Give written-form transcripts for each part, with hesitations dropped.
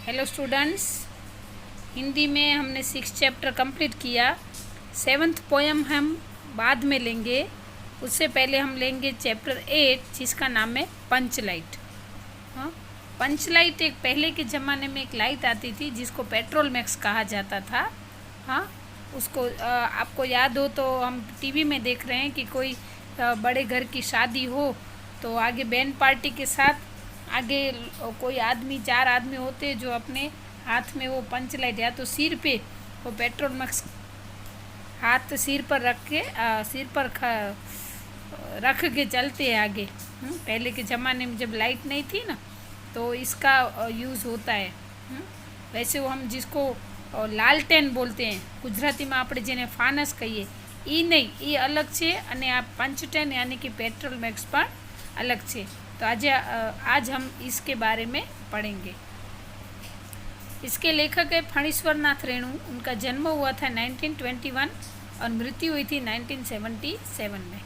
Hello students, Hindi में हमने 6 chapter complete किया। 7th पोएम हम बाद में लेंगे। उससे पहले हम लेंगे चैप्टर 8 जिसका नाम है पंच लाइट। हाँ, पंच लाइट एक पहले के ज़माने में एक लाइट आती थी जिसको पेट्रोल मैक्स कहा जाता था। हाँ, उसको आपको याद हो तो हम टीवी में देख रहे हैं कि कोई बड़े घर की शादी हो तो आगे बैंड पार्टी के साथ आगे कोई आदमी 4 आदमी होते जो अपने हाथ में वो पंच लाइट या तो सिर पे वो पेट्रोल मैक्स हाथ सिर पर रख के सिर पर रख के चलते हैं आगे। पहले के ज़माने में जब लाइट नहीं थी ना तो इसका यूज़ होता है। वैसे वो हम जिसको लालटेन बोलते हैं, गुजराती में આપણે જેને ફાનસ કહીએ એ નહીં, એ અલગ છે અને આ પંચટેન यानी कि पेट्रोल मैक्स પણ अलग છે। तो आज हम इसके बारे में पढ़ेंगे। इसके लेखक है फणीश्वर नाथ रेणु। उनका जन्म हुआ था 1921 और मृत्यु हुई थी 1977 में।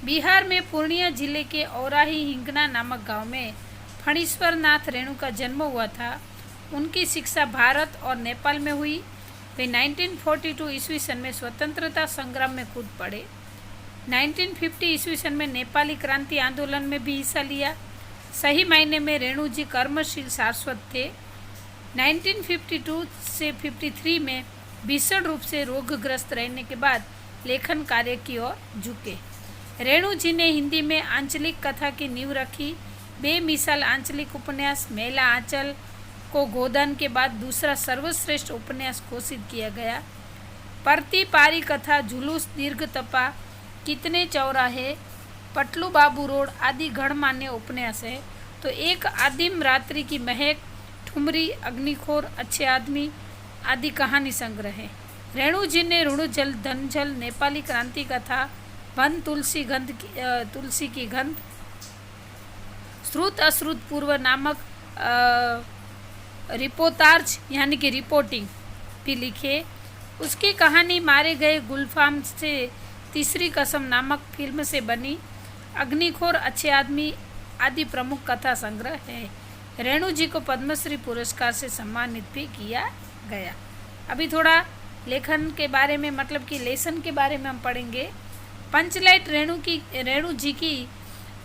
बिहार में पूर्णिया जिले के औराही हिंगना नामक गांव में फणीश्वर नाथ रेणु का जन्म हुआ था। उनकी शिक्षा भारत और नेपाल में हुई। वे 1942 ईस्वी सन में स्वतंत्रता संग्राम में कूद पड़े। 1950 ईस्वी सन में नेपाली क्रांति आंदोलन में भी हिस्सा लिया। सही मायने में रेणु जी कर्मशील शाश्वत थे। 1952 से 53 में भीषण रूप से रोगग्रस्त रहने के बाद लेखन कार्य की ओर झुके। रेणु जी ने हिंदी में आंचलिक कथा की नींव रखी। बेमिसाल आंचलिक उपन्यास मेला आंचल को गोदान के बाद दूसरा सर्वश्रेष्ठ उपन्यास घोषित किया गया। परती पारी कथा, जुलूस, दीर्घ तपा, कितने चौराहे, पटलू बाबू रोड आदि गणमान्य उपन्यास है। तो एक आदिम रात्रि की महक, ठुमरी, अग्निखोर, अच्छे आदमी आदि कहानी संग्रह है। रेणु जी ने ऋणुजल, धनजल, नेपाली क्रांति कथा, वन तुलसी की गंध, श्रुत अश्रुत पूर्व नामक रिपोर्टाज यानी कि रिपोर्टिंग भी लिखे। उसकी कहानी मारे गए गुलफाम से तीसरी कसम नामक फिल्म से बनी। अग्निखोर, अच्छे आदमी आदि प्रमुख कथा संग्रह है। रेणु जी को पद्मश्री पुरस्कार से सम्मानित भी किया गया। अभी थोड़ा लेखन के बारे में मतलब कि लेसन के बारे में हम पढ़ेंगे। पंचलाइट रेणु जी की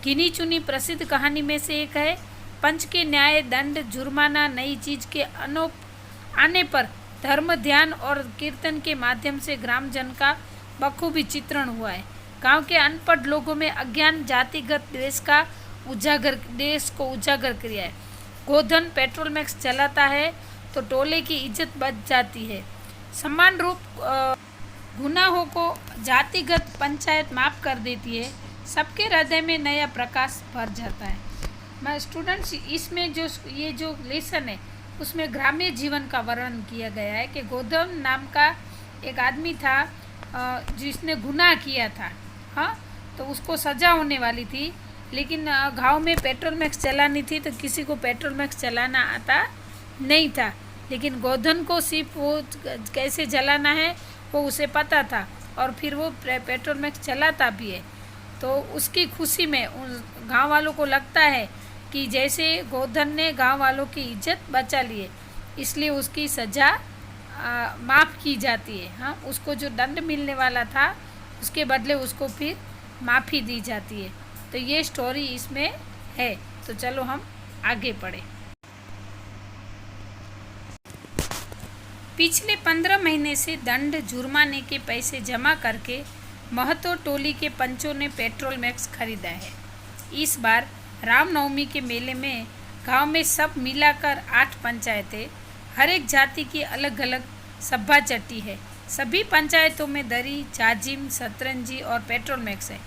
गिनी चुनी प्रसिद्ध कहानी में से एक है। पंच के न्याय, दंड, जुर्माना, नई चीज के आने पर धर्म, ध्यान और कीर्तन के माध्यम से ग्रामजन का बखूबी चित्रण हुआ है। गांव के अनपढ़ लोगों में अज्ञान, जातिगत द्वेष को उजागर किया है। गोधन पेट्रोल मैक्स चलाता है तो टोले की इज्जत बच जाती है। समान रूप गुनाहों को जातिगत पंचायत माफ कर देती है। सबके हृदय में नया प्रकाश भर जाता है। मैं स्टूडेंट्स इसमें ये जो लेसन है उसमें ग्राम्य जीवन का वर्णन किया गया है कि गोधन नाम का एक आदमी था जिसने गुनाह किया था। हाँ, तो उसको सज़ा होने वाली थी, लेकिन गांव में पेट्रोल मैक्स चलानी थी तो किसी को पेट्रोल मैक्स चलाना आता नहीं था। लेकिन गोधन को सिर्फ वो कैसे जलाना है वो उसे पता था और फिर वो पेट्रोल मैक्स चलाता भी है। तो उसकी खुशी में उन गाँव वालों को लगता है कि जैसे गोधन ने गांव वालों की इज्जत बचा ली है, इसलिए उसकी सज़ा माफ़ की जाती है। हाँ, उसको जो दंड मिलने वाला था उसके बदले उसको फिर माफ़ी दी जाती है। तो ये स्टोरी इसमें है। तो चलो हम आगे पढ़ें। पिछले 15 महीने से दंड जुर्माने के पैसे जमा करके महतो टोली के पंचों ने पेट्रोल मैक्स खरीदा है। इस बार रामनवमी के मेले में गांव में सब मिलाकर 8 पंचायतें, हर एक जाति की अलग अलग सभा चट्टी है। सभी पंचायतों में दरी, जाजिम, सतरंजी और पेट्रोल मैक्स है।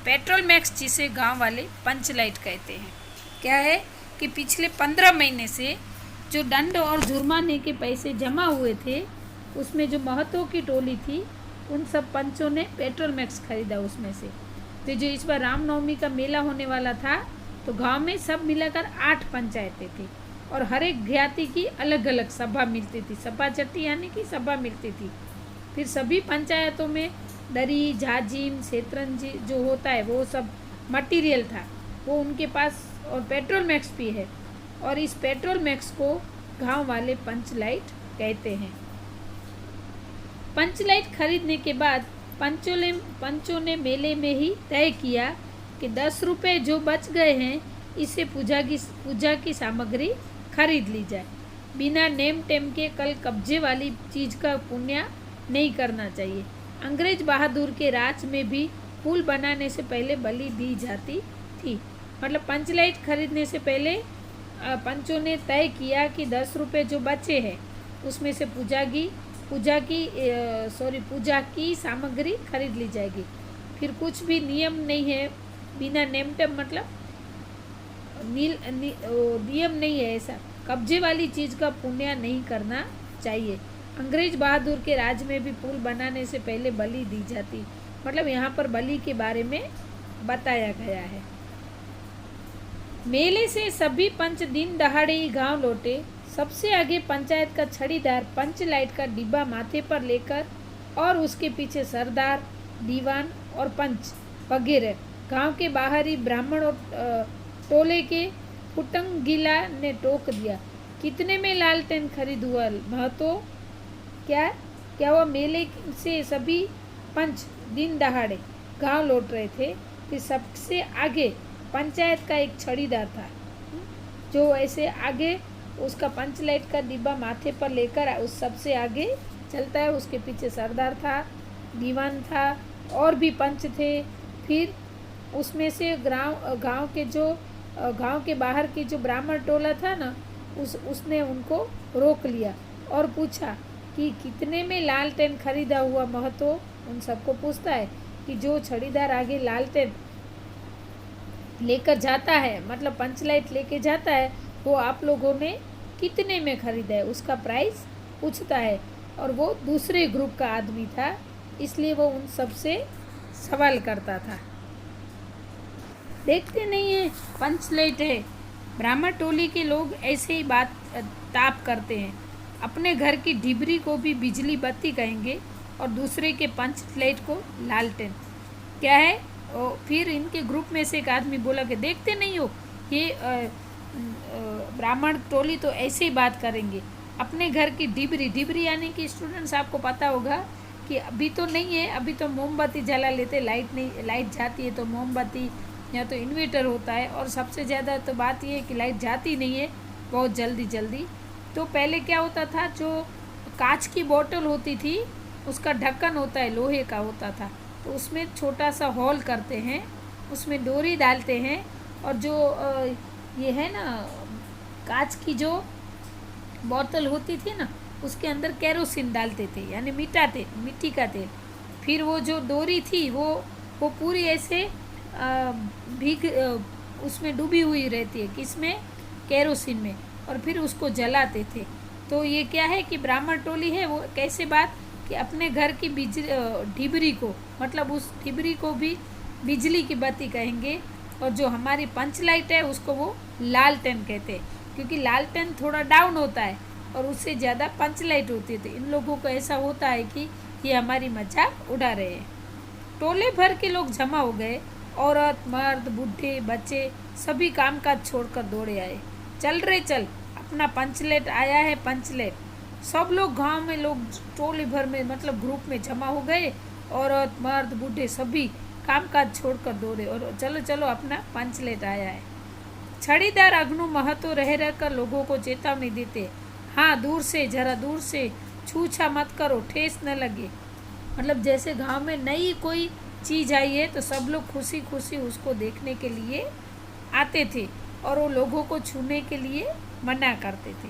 पेट्रोल मैक्स जिसे गांव वाले पंचलाइट कहते हैं। क्या है कि पिछले 15 महीने से जो दंड और जुर्माने के पैसे जमा हुए थे उसमें जो महतो की टोली थी उन सब पंचों ने पेट्रोल मैक्स खरीदा उसमें से। तो जो इस बार रामनवमी का मेला होने वाला था तो गांव में सब मिलाकर 8 पंचायतें थी और हर एक ज्ञाति की अलग अलग सभा मिलती थी। सभा चट्टी यानी कि सभा मिलती थी। फिर सभी पंचायतों में दरी, जाजिम, सेतरंजी जो होता है वो सब मटेरियल था वो उनके पास, और पेट्रोल मैक्स भी है। और इस पेट्रोल मैक्स को गांव वाले पंच लाइट कहते हैं। पंच लाइट खरीदने के बाद पंचों ने मेले में ही तय किया कि 10 रुपये जो बच गए हैं इसे पूजा की सामग्री खरीद ली जाए। बिना नेम टेम के कल कब्जे वाली चीज़ का पुण्य नहीं करना चाहिए। अंग्रेज बहादुर के राज में भी पुल बनाने से पहले बलि दी जाती थी। मतलब पंच लाइट खरीदने से पहले पंचों ने तय किया कि 10 रुपये जो बचे हैं उसमें से पूजा की सामग्री खरीद ली जाएगी। फिर कुछ भी नियम नहीं है, बिना नेम टेम मतलब नियम नहीं है ऐसा, कब्जे वाली चीज़ का पुण्य नहीं करना चाहिए। अंग्रेज बहादुर के राज में भी पुल बनाने से पहले बलि दी जाती, मतलब यहाँ पर बलि के बारे में बताया गया है। मेले से सभी पंच दिन दहाड़े ही गांव लौटे। सबसे आगे पंचायत का छड़ीदार पंच लाइट का डिब्बा माथे पर लेकर और उसके पीछे सरदार, दीवान और पंच वगैरह गांव के बाहरी ब्राह्मण और टोले के फुटंगिला ने टोक दिया। कितने में लालटेन खरीद हुआ महतो? क्या वह मेले से सभी पंच दिन दहाड़े गांव लौट रहे थे? फिर सबसे आगे पंचायत का एक छड़ीदार था जो ऐसे आगे उसका पंच लाइट का डिब्बा माथे पर लेकर उस सबसे आगे चलता है। उसके पीछे सरदार था, दीवान था और भी पंच थे। फिर उसमें से गांव के बाहर की जो ब्राह्मण टोला था ना, उसने उनको रोक लिया और पूछा कि कितने में लालटेन खरीदा हुआ महतो? उन सबको पूछता है कि जो छड़ीदार आगे लालटेन लेकर जाता है, मतलब पंच लाइट लेके जाता है, वो आप लोगों ने कितने में खरीदा है, उसका प्राइस पूछता है। और वो दूसरे ग्रुप का आदमी था, इसलिए वो उन सबसे सवाल करता था। देखते नहीं है पंच लाइट है। ब्राह्मण टोली के लोग ऐसे ही बात ताप करते हैं। अपने घर की ढिबरी को भी बिजली बत्ती कहेंगे और दूसरे के पंच लाइट को लालटेन। क्या है? फिर इनके ग्रुप में से एक आदमी बोला कि देखते नहीं हो, ये ब्राह्मण टोली तो ऐसे ही बात करेंगे। अपने घर की ढिबरी यानी कि स्टूडेंट्स आपको पता होगा कि अभी तो नहीं है, अभी तो मोमबत्ती जला लेते, लाइट जाती है तो मोमबत्ती या तो इन्वर्टर होता है। और सबसे ज़्यादा तो बात ये है कि लाइट जाती नहीं है बहुत जल्दी। तो पहले क्या होता था, जो कांच की बोतल होती थी उसका ढक्कन होता है, लोहे का होता था, तो उसमें छोटा सा होल करते हैं, उसमें डोरी डालते हैं और जो ये है ना कांच की जो बोतल होती थी ना, उसके अंदर केरोसिन डालते थे, यानी मिट्टी का तेल। फिर वो जो डोरी थी वो पूरी ऐसे उसमें डूबी हुई रहती है, किसमें? केरोसिन में। और फिर उसको जलाते थे। तो ये क्या है कि ब्राह्मण टोली है वो कैसे बात कि अपने घर की ढिबरी को, मतलब उस ढिबरी को भी बिजली की बत्ती कहेंगे और जो हमारी पंच लाइट है उसको वो लालटेन कहते हैं, क्योंकि लालटेन थोड़ा डाउन होता है और उससे ज़्यादा पंच लाइट होती थी। इन लोगों को ऐसा होता है कि ये हमारी मजाक उड़ा रहे हैं। टोले भर के लोग जमा हो गए। औरत, मर्द, बूढ़े, बच्चे सभी कामकाज छोड़कर दौड़े आए। चल अपना पंच लाइट आया है, पंच लाइट। सब लोग गांव में लोग टोले भर में मतलब ग्रुप में जमा हो गए। औरत, मर्द, बूढ़े सभी कामकाज छोड़कर दौड़े और चलो अपना पंच लाइट आया है। छड़ीदार अग्नु महतो रह कर लोगों को चेतावनी देते, हाँ जरा दूर से छूछा मत करो, ठेस न लगे। मतलब जैसे गांव में नई कोई चीज़ आई है तो सब लोग खुशी उसको देखने के लिए आते थे और वो लोगों को छूने के लिए मना करते थे।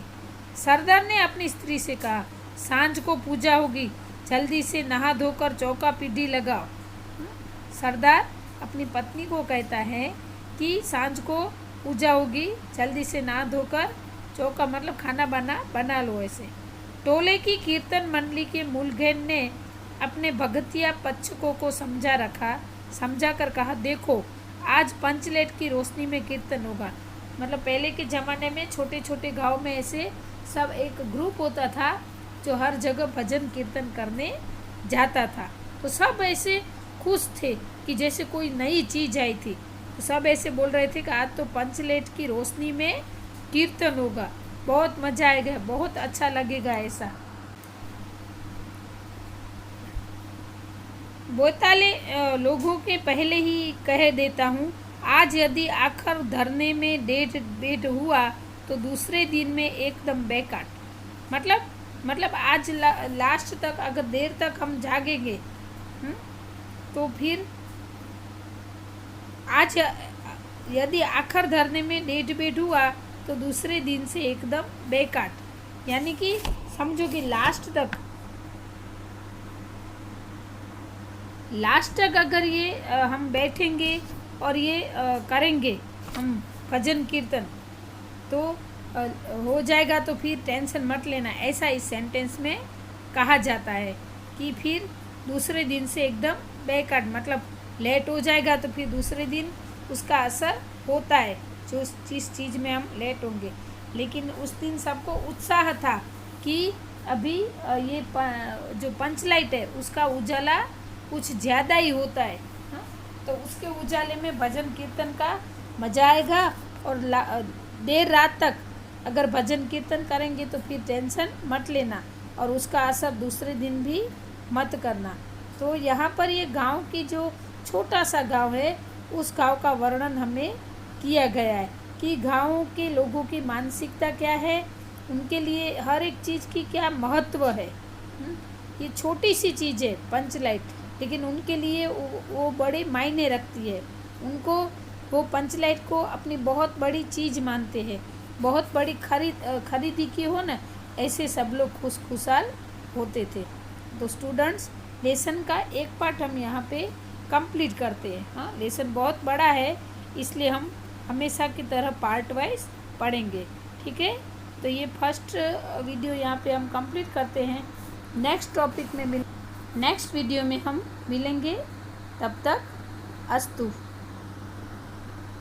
सरदार ने अपनी स्त्री से कहा, सांझ को पूजा होगी, जल्दी से नहा धोकर चौका पीढ़ी लगाओ। सरदार अपनी पत्नी को कहता है कि सांझ को पूजा होगी, जल्दी से नहा धोकर चौका मतलब खाना बना लो। ऐसे टोले की कीर्तन मंडली के मूलघेन ने अपने भगतिया पक्षकों को समझा कर कहा, देखो आज पंचलेट की रोशनी में कीर्तन होगा। मतलब पहले के ज़माने में छोटे छोटे गांव में ऐसे सब एक ग्रुप होता था जो हर जगह भजन कीर्तन करने जाता था। तो सब ऐसे खुश थे कि जैसे कोई नई चीज़ आई थी। तो सब ऐसे बोल रहे थे कि आज तो पंचलेट की रोशनी में कीर्तन होगा। बहुत मज़ा आएगा, बहुत अच्छा लगेगा ऐसा। बोताले लोगों के पहले ही कह देता हूँ, आज यदि आखिर धरने में डेट हुआ तो दूसरे दिन में एकदम बेकार। मतलब आज लास्ट तक अगर देर तक हम जागेंगे तो फिर आज यदि आखिर धरने में डेट हुआ तो दूसरे दिन से एकदम बेकार। यानी कि समझो कि लास्ट तक अगर ये हम बैठेंगे और ये करेंगे हम भजन कीर्तन तो हो जाएगा, तो फिर टेंशन मत लेना। ऐसा इस सेंटेंस में कहा जाता है कि फिर दूसरे दिन से एकदम बेकार, मतलब लेट हो जाएगा तो फिर दूसरे दिन उसका असर होता है, जो जिस चीज़ में हम लेट होंगे। लेकिन उस दिन सबको उत्साह था कि अभी ये जो पंचलाइट है उसका उजाला कुछ ज़्यादा ही होता है, तो उसके उजाले में भजन कीर्तन का मज़ा आएगा। और देर रात तक अगर भजन कीर्तन करेंगे तो फिर टेंशन मत लेना और उसका असर दूसरे दिन भी मत करना। तो यहाँ पर ये गांव की जो छोटा सा गांव है उस गांव का वर्णन हमें किया गया है कि गांव के लोगों की मानसिकता क्या है, उनके लिए हर एक चीज़ की क्या महत्व है। ये छोटी सी चीज़ है पंचलाइट, लेकिन उनके लिए वो बड़े मायने रखती है। उनको वो पंचलाइट को अपनी बहुत बड़ी चीज़ मानते हैं। बहुत बड़ी खरीदी की हो ना, ऐसे सब लोग खुशहाल होते थे। तो स्टूडेंट्स, लेसन का एक पार्ट हम यहाँ पे कंप्लीट करते हैं। हाँ, लेसन बहुत बड़ा है, इसलिए हम हमेशा की तरह पार्ट वाइज पढ़ेंगे। ठीक है, तो ये फर्स्ट वीडियो यहाँ पे हम कंप्लीट करते हैं। नेक्स्ट वीडियो में हम मिलेंगे, तब तक अस्तु।